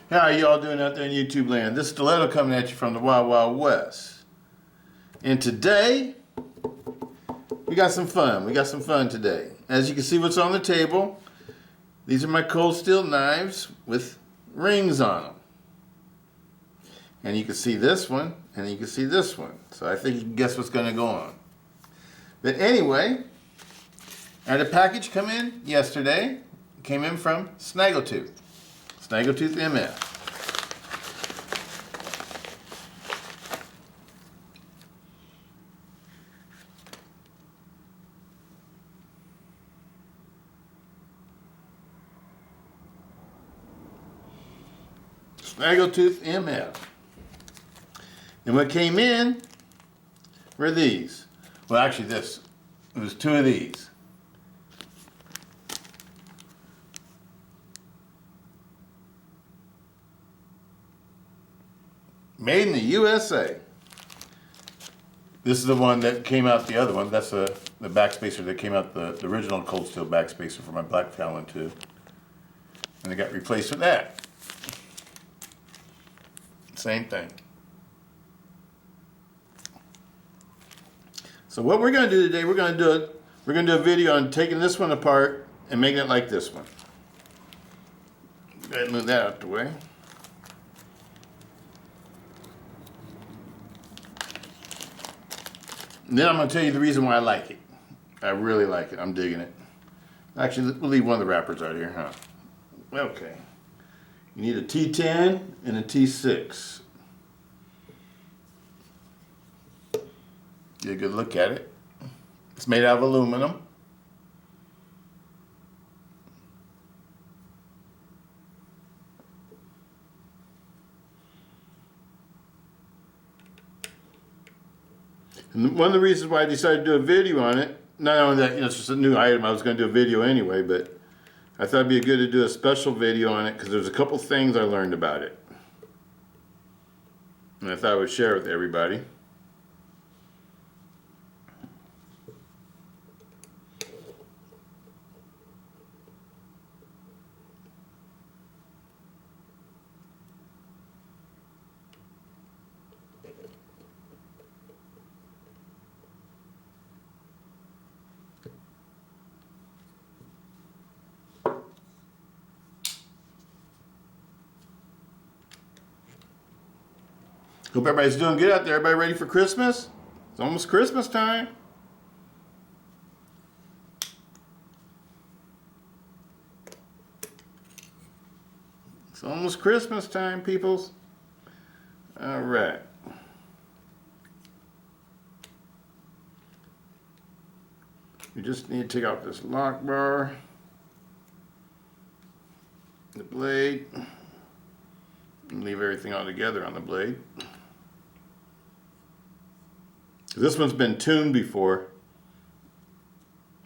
How are y'all doing out there in YouTube land? This is Stiletto coming at you from the Wild Wild West. And today, we got some fun. We got some fun today. As you can see what's on the table, these are my cold steel knives with rings on them. And you can see this one, and you can see this one. So I think you can guess what's going to go on. But anyway, I had a package come in yesterday. It came in from SnaggleTooth. SnaggleToothMF. SnaggleToothMF. And what came in were these. Well, actually it was two of these. Made in the USA. This is the one that came out the other one. That's the backspacer that came out, the original cold steel backspacer for my Black Talon II. And it got replaced with that. Same thing. So what we're going to do today, we're going to do a video on taking this one apart and making it like this one. Go ahead and move that out the way. And then I'm going to tell you the reason why I like it. I really like it. I'm digging it. Actually, we'll leave one of the wrappers out here, huh? Okay. You need a T10 and a T6. Get a good look at it. It's made out of aluminum. And one of the reasons why I decided to do a video on it, not only that, it's just a new item, I was going to do a video anyway, but I thought it'd be good to do a special video on it because there's a couple things I learned about it. And I thought I would share with everybody. Hope everybody's doing good out there. Everybody ready for Christmas? It's almost Christmas time. It's almost Christmas time, peoples. All right. You just need to take out this lock bar, the blade, and leave everything all together on the blade. This one's been tuned before,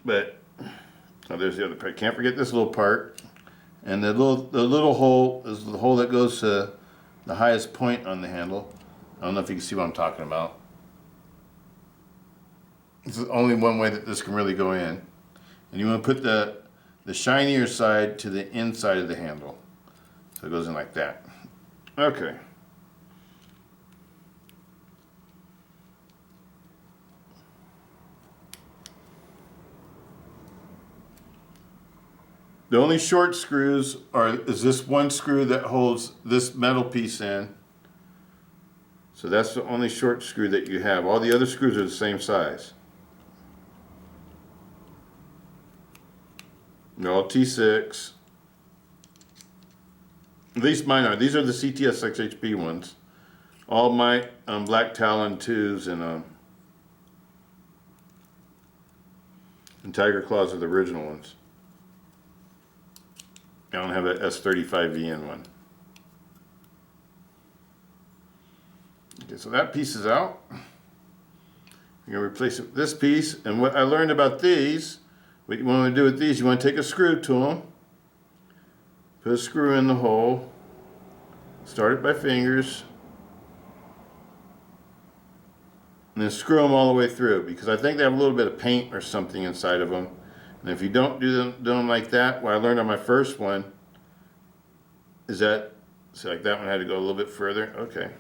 but oh, there's the other part. Can't forget this little part, and the little hole is the hole that goes to the highest point on the handle. I don't know if you can see what I'm talking about. This is only one way that this can really go in, and you want to put the shinier side to the inside of the handle, so it goes in like that. Okay. The only short screws is this one screw that holds this metal piece in. So that's the only short screw that you have. All the other screws are the same size. They're all T6. At least mine are. These are the CTS-XHP ones. All my Black Talon IIs and Tiger Claws are the original ones. I don't have an S35VN one. Okay, so that piece is out. You're going to replace it with this piece. And what I learned about these, what you want to do with these, you want to take a screw to them, put a screw in the hole, start it by fingers, and then screw them all the way through, because I think they have a little bit of paint or something inside of them. And if you don't do them like that, what I learned on my first one is that So like that one had to go a little bit further. Okay.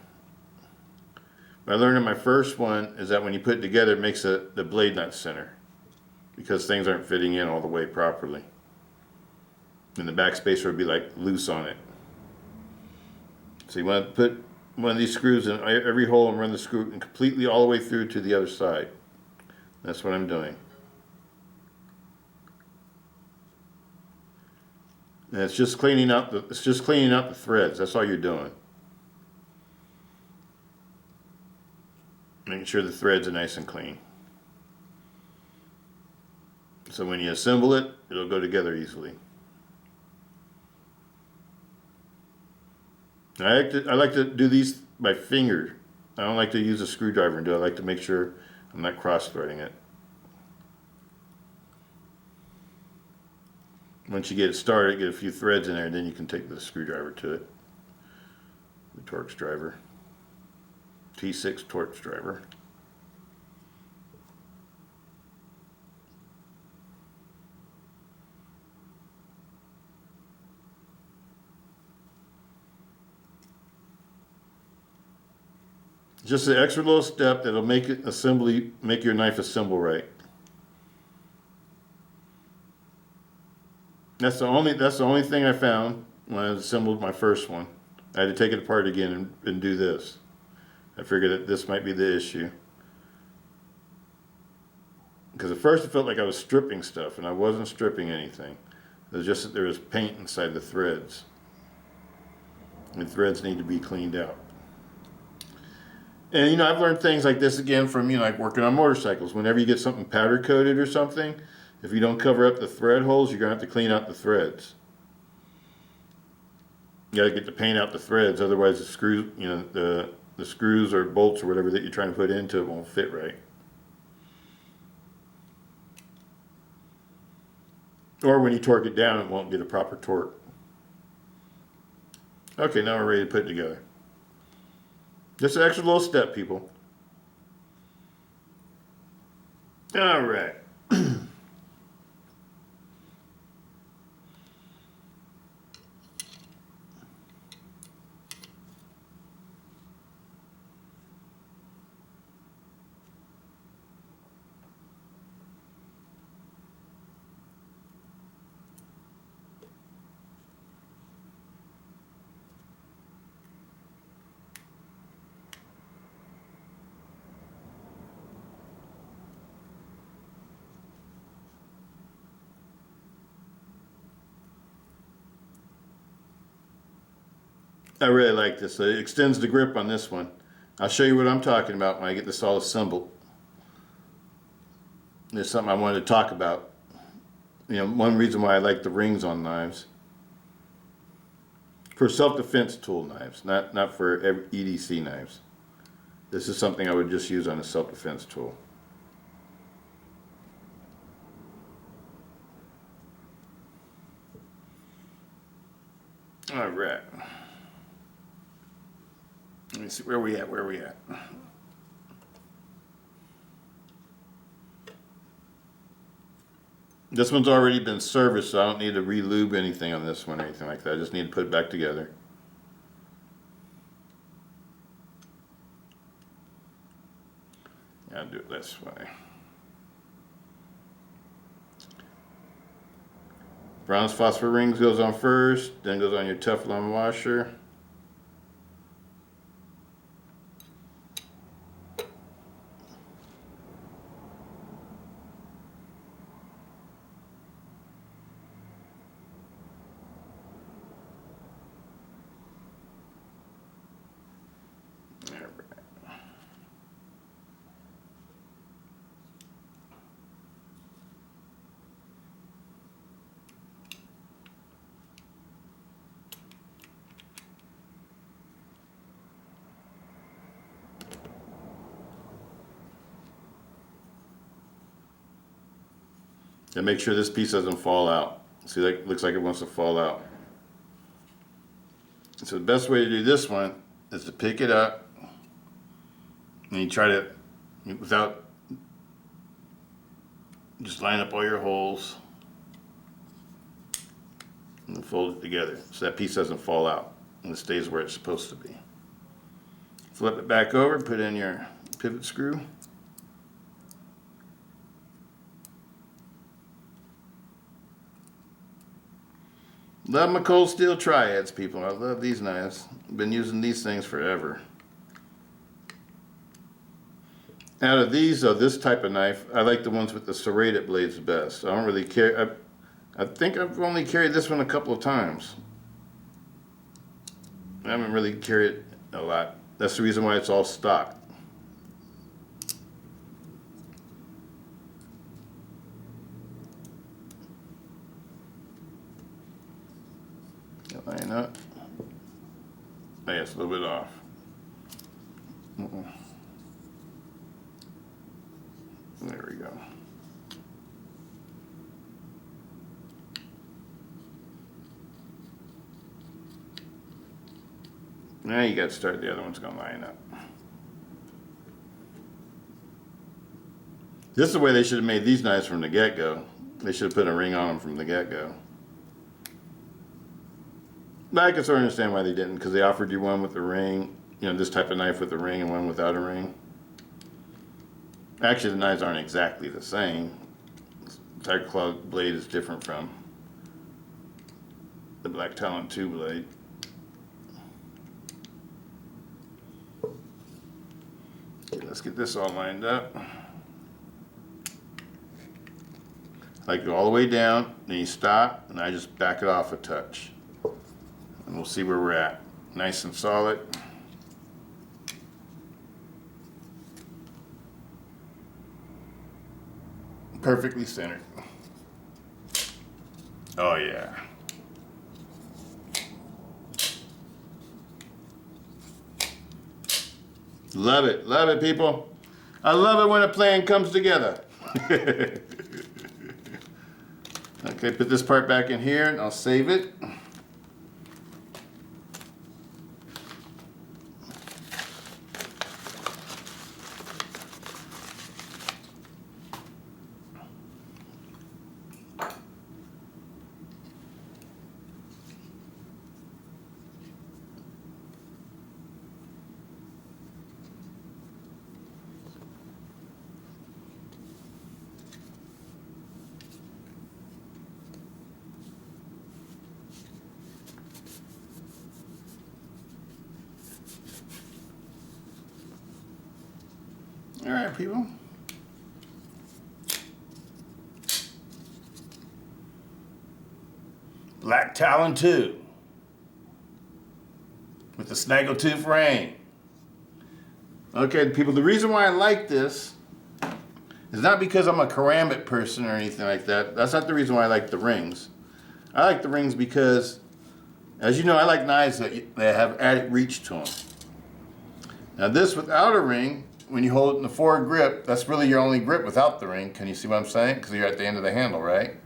What I learned in my first one is that when you put it together, it makes the blade not center because things aren't fitting in all the way properly. And the backspacer would be like loose on it. So you want to put one of these screws in every hole and run the screw completely all the way through to the other side. That's what I'm doing. And it's just cleaning up the threads. That's all you're doing. Making sure the threads are nice and clean. So when you assemble it, it'll go together easily. I like to do these by finger. I don't like to use a screwdriver and do it. I like to make sure I'm not cross-threading it. Once you get it started, get a few threads in there, and then you can take the screwdriver to it. The Torx driver. T6 Torx driver. Just an extra little step that'll make your knife assemble right. That's the only thing I found when I assembled my first one. I had to take it apart again and do this. I figured that this might be the issue. Because at first it felt like I was stripping stuff, and I wasn't stripping anything. It was just that there was paint inside the threads. And the threads need to be cleaned out. And you know, I've learned things like this again from, you know, like working on motorcycles. Whenever you get something powder coated or something, if you don't cover up the thread holes, you're going to have to clean out the threads. You got to get the paint out the threads, otherwise the screws, you know, the screws or bolts or whatever that you're trying to put into it won't fit right. Or when you torque it down, it won't get a proper torque. Okay, now we're ready to put it together. Just an extra little step, people. All right. I really like this. It extends the grip on this one. I'll show you what I'm talking about when I get this all assembled. There's something I wanted to talk about. You know, one reason why I like the rings on knives. For self-defense tool knives, not for EDC knives. This is something I would just use on a self-defense tool. All right. Let me see, where we at? This one's already been serviced, so I don't need to re-lube anything on this one or anything like that. I just need to put it back together. I'll do it this way. Bronze phosphor rings goes on first, then goes on your Teflon washer. And make sure this piece doesn't fall out. See, that looks like it wants to fall out. So the best way to do this one is to pick it up and you try to, without, just line up all your holes and fold it together so that piece doesn't fall out. and it stays where it's supposed to be. Flip it back over, put in your pivot screw. Love my cold steel triads, people. I love these knives. Been using these things forever. Out of these, though, this type of knife, I like the ones with the serrated blades best. I don't really care. I think I've only carried this one a couple of times. I haven't really carried it a lot. That's the reason why it's all stock. Line up. Oh, yeah, it's a little bit off. There we go. Now you got to start, the other one's going to line up. This is the way they should have made these knives from the get-go. They should have put a ring on them from the get-go. But I can sort of understand why they didn't, because they offered you one with a ring, you know, this type of knife with a ring and one without a ring. Actually, the knives aren't exactly the same. The Tiger Claw blade is different from the Black Talon II blade. Okay, let's get this all lined up. Like go all the way down, then you stop, and I just back it off a touch. And we'll see where we're at. Nice and solid. Perfectly centered. Oh yeah. Love it people. I love it when a plan comes together. Okay, put this part back in here and I'll save it. All right, people. Black Talon II with the Snaggletooth ring. Okay, people, the reason why I like this is not because I'm a Karambit person or anything like that. That's not the reason why I like the rings. I like the rings because, as you know, I like knives that have added reach to them. Now this without a ring, when you hold it in the forward grip, that's really your only grip without the ring. Can you see what I'm saying? Because you're at the end of the handle, right?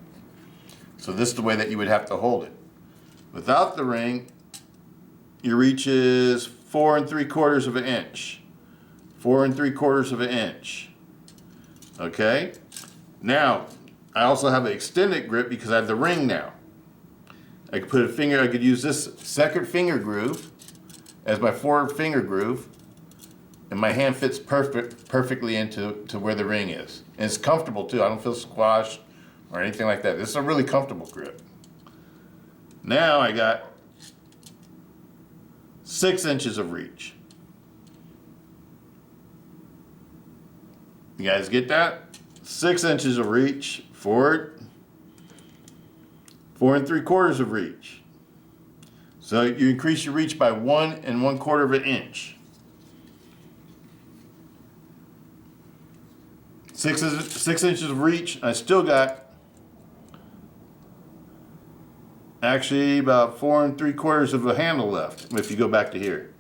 So this is the way that you would have to hold it. Without the ring, your reach is 4 3/4 of an inch. 4 3/4 of an inch. Okay? Now, I also have an extended grip because I have the ring now. I could put a finger, I could use this second finger groove as my forward finger groove. And my hand fits perfectly into where the ring is. And it's comfortable too. I don't feel squashed or anything like that. This is a really comfortable grip. Now I got 6 inches of reach. You guys get that? 6 inches of reach forward. 4 3/4 of reach. So you increase your reach by 1 1/4 of an inch. 6 inches of reach. I still got actually about 4 3/4 of a handle left if you go back to here.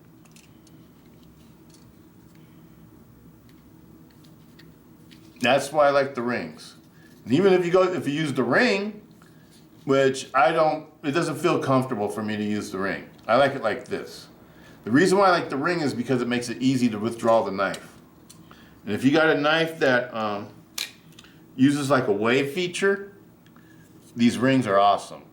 That's why I like the rings. And even if you use the ring, which I don't, it doesn't feel comfortable for me to use the ring. I like it like this. The reason why I like the ring is because it makes it easy to withdraw the knife. And if you got a knife that uses like a wave feature, these rings are awesome.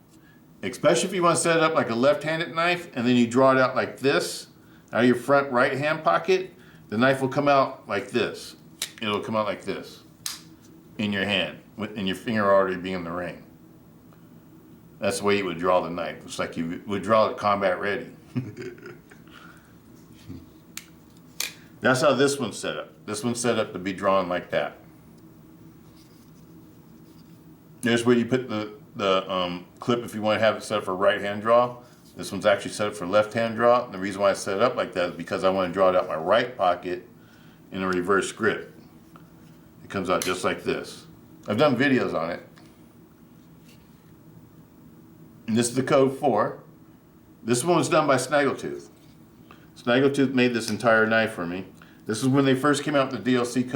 especially if you want to set it up like a left-handed knife and then you draw it out like this, out of your front right-hand pocket, the knife will come out like this. It'll come out like this in your hand, and your finger already being in the ring. That's the way you would draw the knife. It's like you would draw it combat ready. That's how this one's set up. This one's set up to be drawn like that. There's where you put the clip if you want to have it set up for right-hand draw. This one's actually set up for left-hand draw. And the reason why I set it up like that is because I want to draw it out my right pocket in a reverse grip. It comes out just like this. I've done videos on it. And this is the code 4. This one was done by SnaggleTooth. SnaggleTooth made this entire knife for me. This is when they first came out with the DLC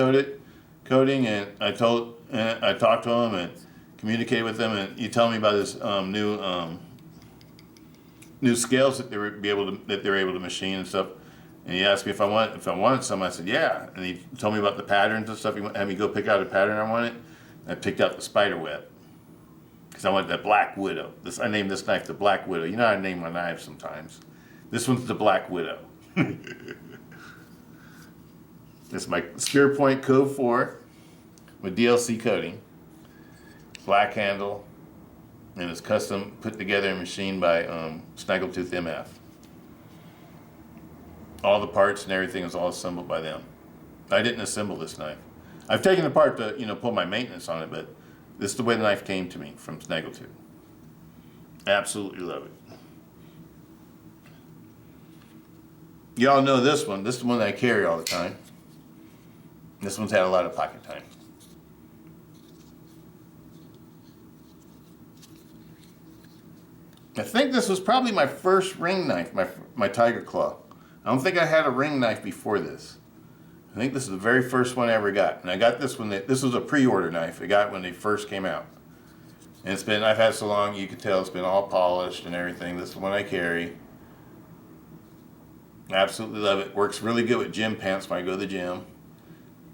coating, and I talked to them and communicated with them, and he told me about this new scales that they were able to machine and stuff. And he asked me if I wanted some. I said yeah, and he told me about the patterns and stuff. He had me go pick out a pattern I wanted. And I picked out the spider web because I wanted that Black Widow. I named this knife the Black Widow. You know how I name my knives sometimes. This one's the Black Widow. This is my Spear Point Code 4 with DLC coating, black handle, and it's custom put together and machined by SnaggleToothMF. All the parts and everything is all assembled by them. I didn't assemble this knife. I've taken it apart to pull my maintenance on it, but this is the way the knife came to me from SnaggleTooth. Absolutely love it. Y'all know this one. This is the one that I carry all the time. This one's had a lot of pocket time. I think this was probably my first ring knife, my Tiger Claw. I don't think I had a ring knife before this. I think this is the very first one I ever got. And I got this when this was a pre-order knife. I got it when they first came out. And I've had it so long, you can tell it's been all polished and everything. This is the one I carry. I absolutely love it. Works really good with gym pants when I go to the gym.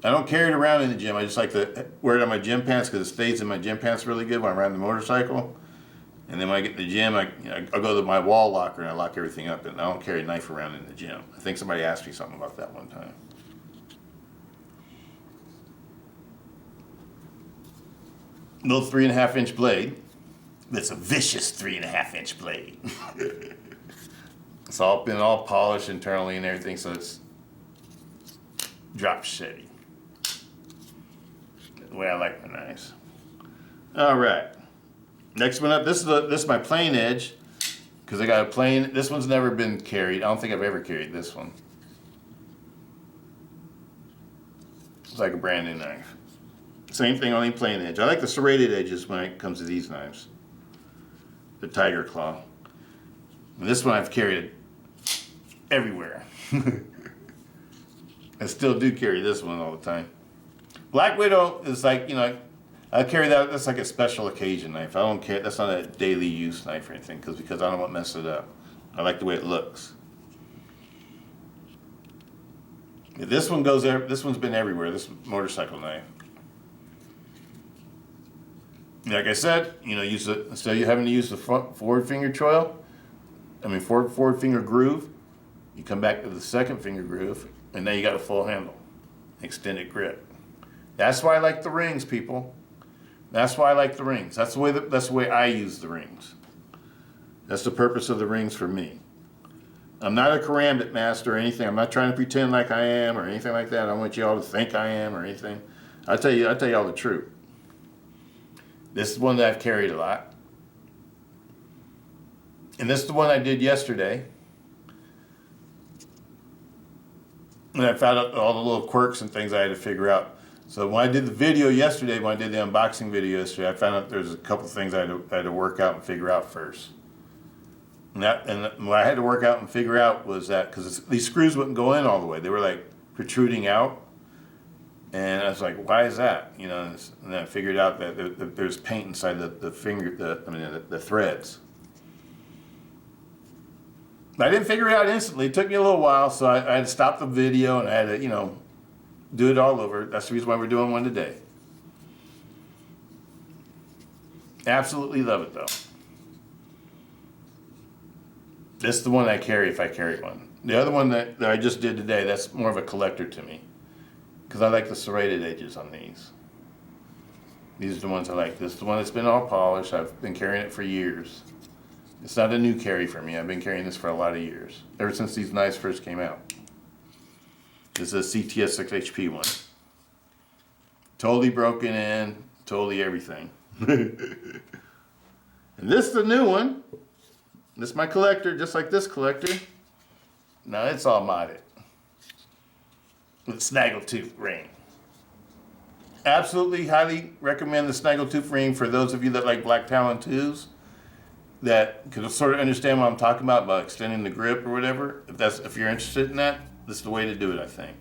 I don't carry it around in the gym. I just like to wear it on my gym pants because it stays in my gym pants really good when I'm riding the motorcycle. And then when I get in the gym, I'll go to my wall locker and I lock everything up. And I don't carry a knife around in the gym. I think somebody asked me something about that one time. Little 3.5-inch blade. That's a vicious 3.5-inch blade. It's all been all polished internally and everything, so it's drop steady. The way I like my knives. All right. Next one up. This is my plain edge because I got a plain. This one's never been carried. I don't think I've ever carried this one. It's like a brand new knife. Same thing, only plain edge. I like the serrated edges when it comes to these knives. The Tiger Claw. And this one I've carried everywhere. I still do carry this one all the time. Black Widow is like, I carry that. That's like a special occasion knife. I don't care. That's not a daily use knife or anything because I don't want to mess it up. I like the way it looks. Yeah, this one goes there. This one's been everywhere. This motorcycle knife. Like I said, instead of having to use the forward finger forward finger groove, you come back to the second finger groove, and now you got a full handle, extended grip. That's why I like the rings, people. That's why I like the rings. That's the way I use the rings. That's the purpose of the rings for me. I'm not a Karambit master or anything. I'm not trying to pretend like I am or anything like that. I don't want you all to think I am or anything. I'll tell you all the truth. This is one that I've carried a lot. And this is the one I did yesterday. And I found out all the little quirks and things I had to figure out. So when I did the video yesterday, when I did the unboxing video yesterday, I found out there's a couple things I had to work out and figure out first. And what I had to work out and figure out was that, because these screws wouldn't go in all the way. They were like protruding out. And I was like, why is that? And then I figured out that there's paint inside the threads. I didn't figure it out instantly. It took me a little while, so I had to stop the video and I had to, do it all over. That's the reason why we're doing one today. Absolutely love it though. This is the one I carry if I carry one. The other one that I just did today, that's more of a collector to me. Because I like the serrated edges on these. These are the ones I like. This is the one that's been all polished. I've been carrying it for years. It's not a new carry for me. I've been carrying this for a lot of years. Ever since these knives first came out. This is a CTS-XHP one. Totally broken in. Totally everything. And this is the new one. This is my collector, just like this collector. Now it's all modded. With Snaggletooth ring. Absolutely highly recommend the Snaggletooth ring for those of you that like Black Talon IIs that can sort of understand what I'm talking about extending the grip or whatever. If you're interested in that, this is the way to do it, I think.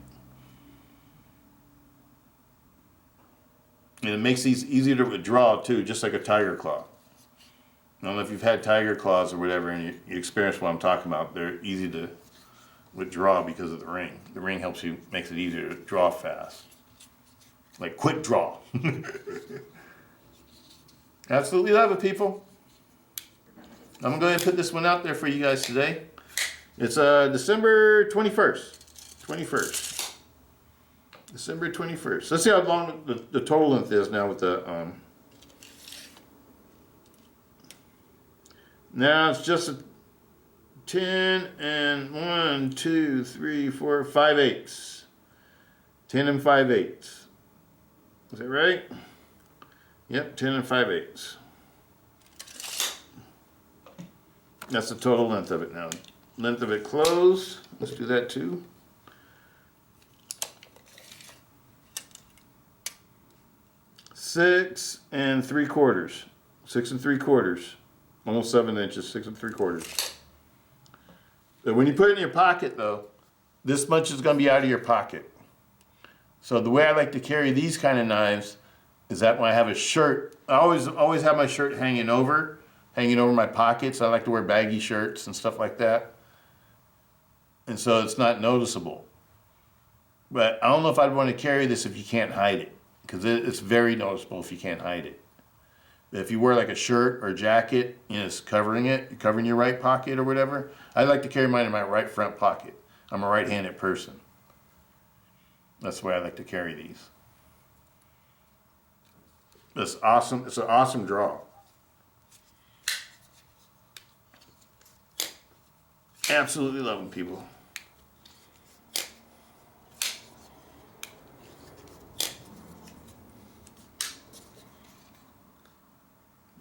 And it makes these easier to withdraw too, just like a tiger claw. I don't know if you've had tiger claws or whatever and you experience what I'm talking about. They're easy to withdraw because of the ring. The ring helps you, makes it easier to draw fast. Like quick draw. Absolutely love it, people. I'm gonna go ahead and put this one out there for you guys today. It's December 21st. December 21st. Let's see how long the total length is now with the now it's just a 10 and 1, 2, 3, 4, 5/8. 10 and 5/8. Is that right? Yep, 10 and 5/8. That's the total length of it now. Length of it closed. Let's do that too. 6 3/4. 6 3/4. Almost 7 inches, 6 3/4. But when you put it in your pocket though, this much is going to be out of your pocket. So the way I like to carry these kind of knives is that when I have a shirt, I always have my shirt hanging over my pockets. I like to wear baggy shirts and stuff like that. And so it's not noticeable. But I don't know if I'd want to carry this if you can't hide it, because it's very noticeable if you can't hide it. If you wear like a shirt or a jacket, you know, it's covering your right pocket or whatever. I like to carry mine in my right front pocket. I'm a right-handed person. That's the way I like to carry these. It's awesome. It's an awesome draw. Absolutely love them, people.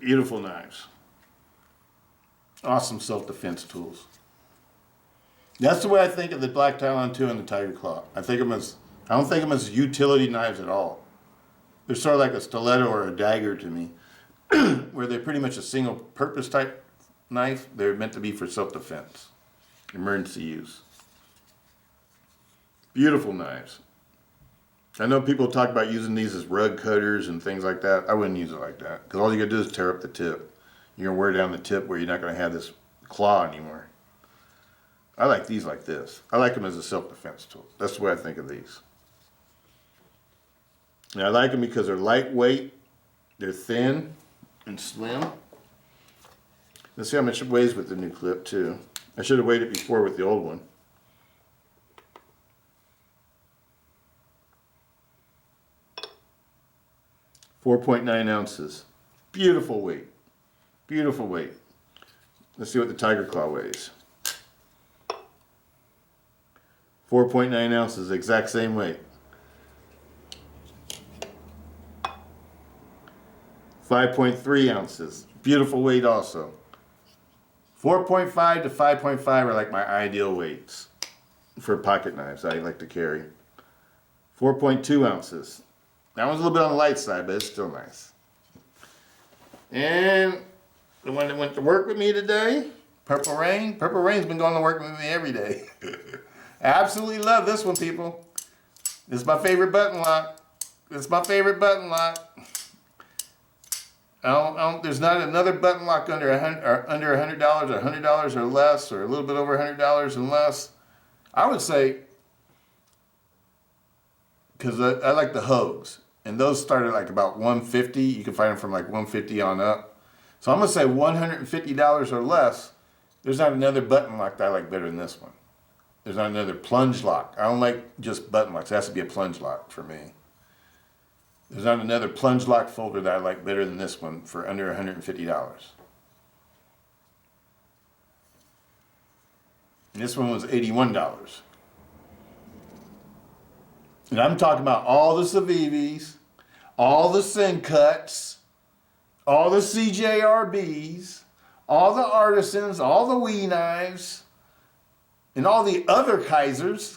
Beautiful knives. Awesome self-defense tools. That's the way I think of the Black Talon II and the Tiger Claw. I don't think of them as utility knives at all. They're sort of like a stiletto or a dagger to me, where they're pretty much a single purpose type knife. They're meant to be for self-defense, emergency use. Beautiful knives. I know people talk about using these as rug cutters and things like that. I wouldn't use it like that, because all you gotta do is tear up the tip. You're gonna wear down the tip where you're not gonna have this claw anymore. I like these like this. I like them as a self-defense tool. That's the way I think of these. And I like them because they're lightweight, they're thin and slim. Let's see how much it weighs with the new clip too. I should have weighed it before with the old one. .9 ounces. Beautiful weight. Beautiful weight. Let's see what the Tiger Claw weighs. 4.9 ounces, exact same weight. 5.3 ounces. Beautiful weight also. 4.5 to 5.5 are like my ideal weights for pocket knives I like to carry. 4.2 ounces. That one's a little bit on the light side, but it's still nice. And the one that went to work with me today, Purple Rain. Purple Rain's been going to work with me every day. I absolutely love this one, people. This is my favorite button lock. This is my favorite button lock. There's not another button lock under $100 or $100 or less, or a little bit over $100 and less. I would say, because I like the Hogues, and those start at like about $150. You can find them from like $150 on up. So I'm gonna say $150 or less, There's not another button lock that I like better than this one. There's not another plunge lock. I don't like just button locks. It has to be a plunge lock for me. There's not another plunge lock folder that I like better than this one for under $150. And this one was $81. And I'm talking about all the Civivis, all the Sencuts, all the CJRBs, all the Artisans, all the Wee knives, and all the other Kaisers.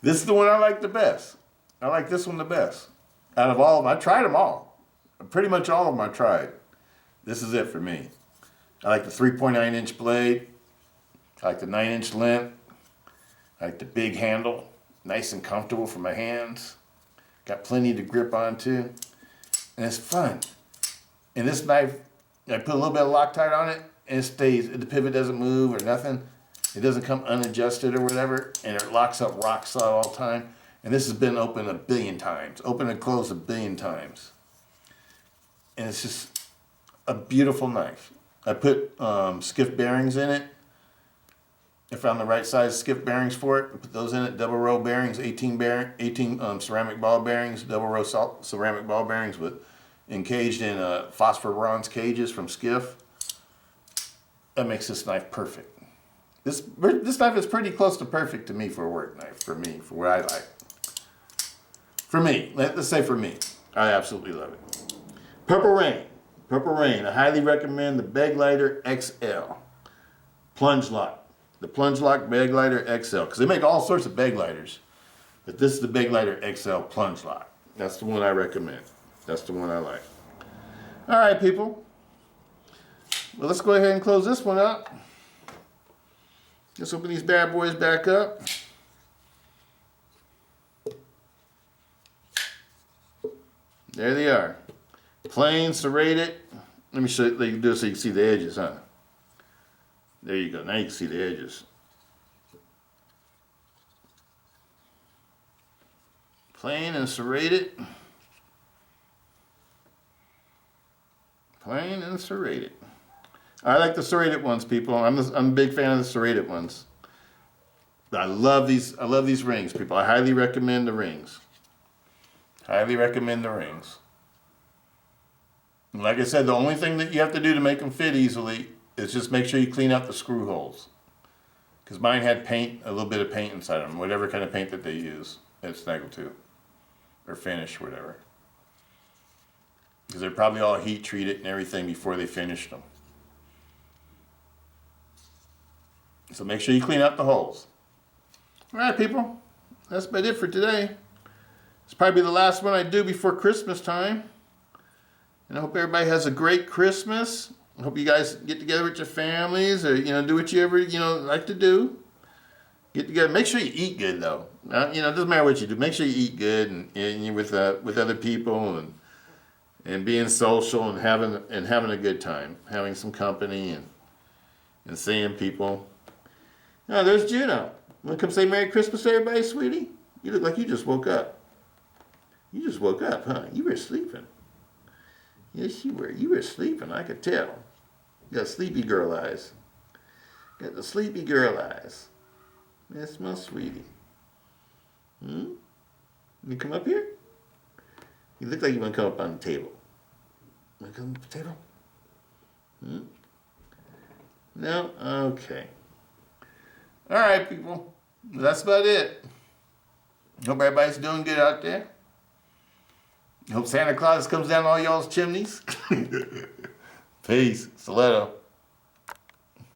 This is the one I like the best. I like this one the best. Out of all of them, I tried them all. Pretty much all of them I tried. This is it for me. I like the 3.9-inch blade. I like the 9-inch length. I like the big handle. Nice and comfortable for my hands. Got plenty to grip onto. And it's fun. And this knife, I put a little bit of Loctite on it, and it stays. The pivot doesn't move or nothing. It doesn't come unadjusted or whatever, and it locks up rock solid all the time. And this has been open a billion times. Open and closed a billion times. And it's just a beautiful knife. I put skiff bearings in it. I found the right size skiff bearings for it. I put those in it. Double row bearings, 18 ceramic ball bearings, double row ceramic ball bearings encaged in phosphor bronze cages from Skiff. That makes this knife perfect. This knife is pretty close to perfect to me for a work knife, for me, for what I like. For me, let's say for me, I absolutely love it. Purple Rain. Purple Rain, I highly recommend the Bag Lighter XL. Plunge lock. The Plunge Lock Bag Lighter XL. Because they make all sorts of bag lighters. But this is the Bag Lighter XL Plunge Lock. That's the one I recommend. That's the one I like. All right, people. Well, let's go ahead and close this one up. Let's open these bad boys back up. There they are. Plain, serrated. Let me show you, you can do it so you can see the edges, huh? There you go. Now you can see the edges. Plain and serrated. Plain and serrated. I like the serrated ones, people. I'm a big fan of the serrated ones. I love these rings, people. I highly recommend the rings. Highly recommend the rings. And like I said, the only thing that you have to do to make them fit easily is just make sure you clean out the screw holes. Because mine had paint, a little bit of paint inside them, whatever kind of paint that they use at SnaggleTooth. Or finish, whatever. Because they're probably all heat treated and everything before they finished them. So make sure you clean out the holes. Alright, people. That's about it for today. It's probably the last one I do before Christmas time. And I hope everybody has a great Christmas. I hope you guys get together with your families or, do what you ever, like to do. Get together. Make sure you eat good, though. It doesn't matter what you do. Make sure you eat good and you're with other people and being social and having a good time. Having some company and seeing people. Oh, there's Juno. Want to come say Merry Christmas to everybody, sweetie? You look like you just woke up. You just woke up, huh? You were sleeping. Yes, you were. You were sleeping. I could tell. You got sleepy girl eyes. Got the sleepy girl eyes. That's my sweetie. You come up here? You look like you want to come up on the table. Want to come up the table? No? Okay. All right, people. That's about it. Hope everybody's doing good out there. Hope Santa Claus comes down all y'all's chimneys. Peace. Stiletto.